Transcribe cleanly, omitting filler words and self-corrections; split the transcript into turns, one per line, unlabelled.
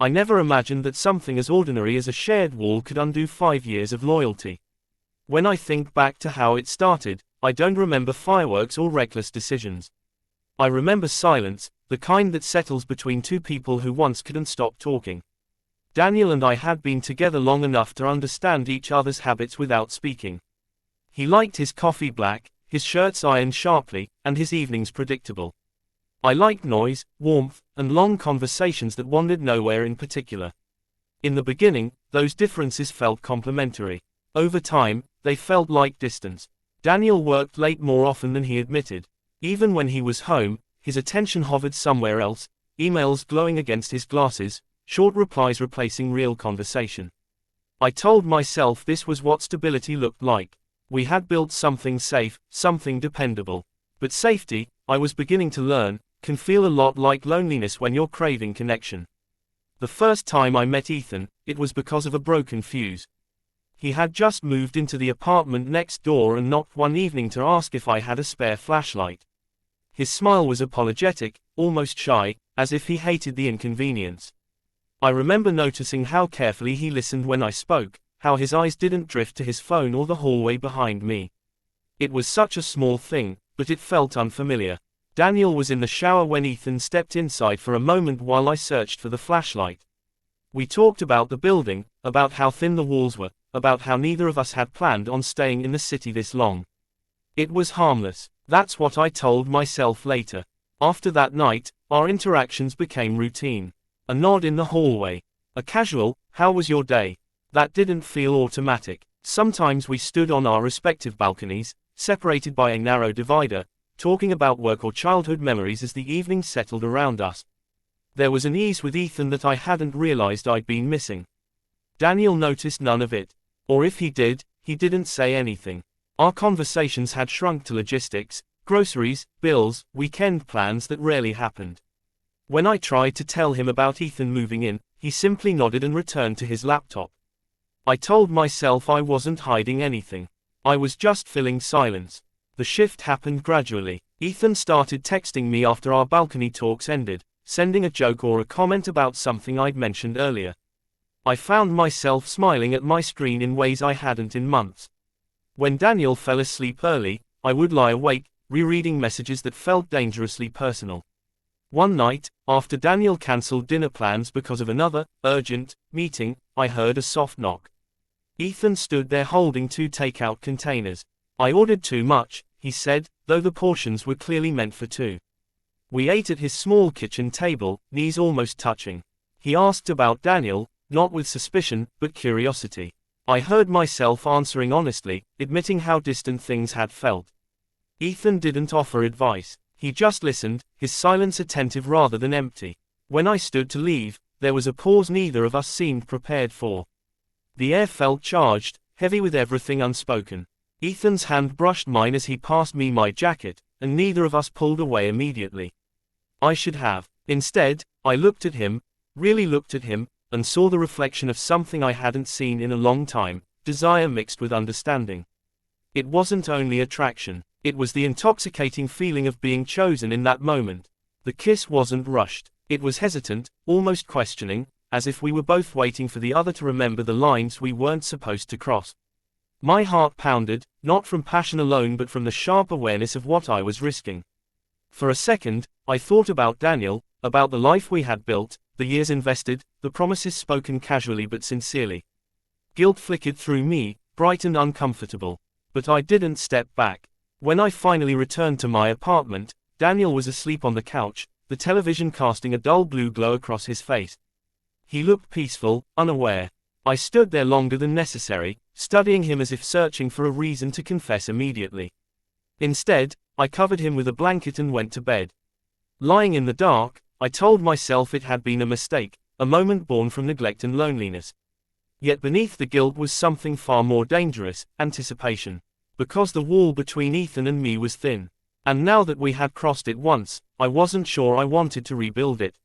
I never imagined that something as ordinary as a shared wall could undo 5 years of loyalty. When I think back to how it started, I don't remember fireworks or reckless decisions. I remember silence, the kind that settles between two people who once couldn't stop talking. Daniel and I had been together long enough to understand each other's habits without speaking. He liked his coffee black, his shirts ironed sharply, and his evenings predictable. I liked noise, warmth, and long conversations that wandered nowhere in particular. In the beginning, those differences felt complementary. Over time, they felt like distance. Daniel worked late more often than he admitted. Even when he was home, his attention hovered somewhere else, emails glowing against his glasses, short replies replacing real conversation. I told myself this was what stability looked like. We had built something safe, something dependable. But safety, I was beginning to learn, can feel a lot like loneliness when you're craving connection. The first time I met Ethan, it was because of a broken fuse. He had just moved into the apartment next door and knocked one evening to ask if I had a spare flashlight. His smile was apologetic, almost shy, as if he hated the inconvenience. I remember noticing how carefully he listened when I spoke, how his eyes didn't drift to his phone or the hallway behind me. It was such a small thing, but it felt unfamiliar. Daniel was in the shower when Ethan stepped inside for a moment while I searched for the flashlight. We talked about the building, about how thin the walls were, about how neither of us had planned on staying in the city this long. It was harmless. That's what I told myself later. After that night, our interactions became routine. A nod in the hallway. A casual, "How was your day?" That didn't feel automatic. Sometimes we stood on our respective balconies, separated by a narrow divider, talking about work or childhood memories as the evening settled around us. There was an ease with Ethan that I hadn't realized I'd been missing. Daniel noticed none of it. Or if he did, he didn't say anything. Our conversations had shrunk to logistics, groceries, bills, weekend plans that rarely happened. When I tried to tell him about Ethan moving in, he simply nodded and returned to his laptop. I told myself I wasn't hiding anything. I was just filling silence. The shift happened gradually. Ethan started texting me after our balcony talks ended, sending a joke or a comment about something I'd mentioned earlier. I found myself smiling at my screen in ways I hadn't in months. When Daniel fell asleep early, I would lie awake, rereading messages that felt dangerously personal. One night, after Daniel cancelled dinner plans because of another, urgent, meeting, I heard a soft knock. Ethan stood there holding 2 takeout containers. "I ordered too much," he said, though the portions were clearly meant for 2. We ate at his small kitchen table, knees almost touching. He asked about Daniel, not with suspicion, but curiosity. I heard myself answering honestly, admitting how distant things had felt. Ethan didn't offer advice. He just listened, his silence attentive rather than empty. When I stood to leave, there was a pause neither of us seemed prepared for. The air felt charged, heavy with everything unspoken. Ethan's hand brushed mine as he passed me my jacket, and neither of us pulled away immediately. I should have. Instead, I looked at him, really looked at him, and saw the reflection of something I hadn't seen in a long time, desire mixed with understanding. It wasn't only attraction. It was the intoxicating feeling of being chosen in that moment. The kiss wasn't rushed. It was hesitant, almost questioning, as if we were both waiting for the other to remember the lines we weren't supposed to cross. My heart pounded, not from passion alone but from the sharp awareness of what I was risking. For a second, I thought about Daniel, about the life we had built, the years invested, the promises spoken casually but sincerely. Guilt flickered through me, bright and uncomfortable. But I didn't step back. When I finally returned to my apartment, Daniel was asleep on the couch, the television casting a dull blue glow across his face. He looked peaceful, unaware. I stood there longer than necessary, studying him as if searching for a reason to confess immediately. Instead, I covered him with a blanket and went to bed. Lying in the dark, I told myself it had been a mistake, a moment born from neglect and loneliness. Yet beneath the guilt was something far more dangerous, anticipation. Because the wall between Ethan and me was thin. And now that we had crossed it once, I wasn't sure I wanted to rebuild it.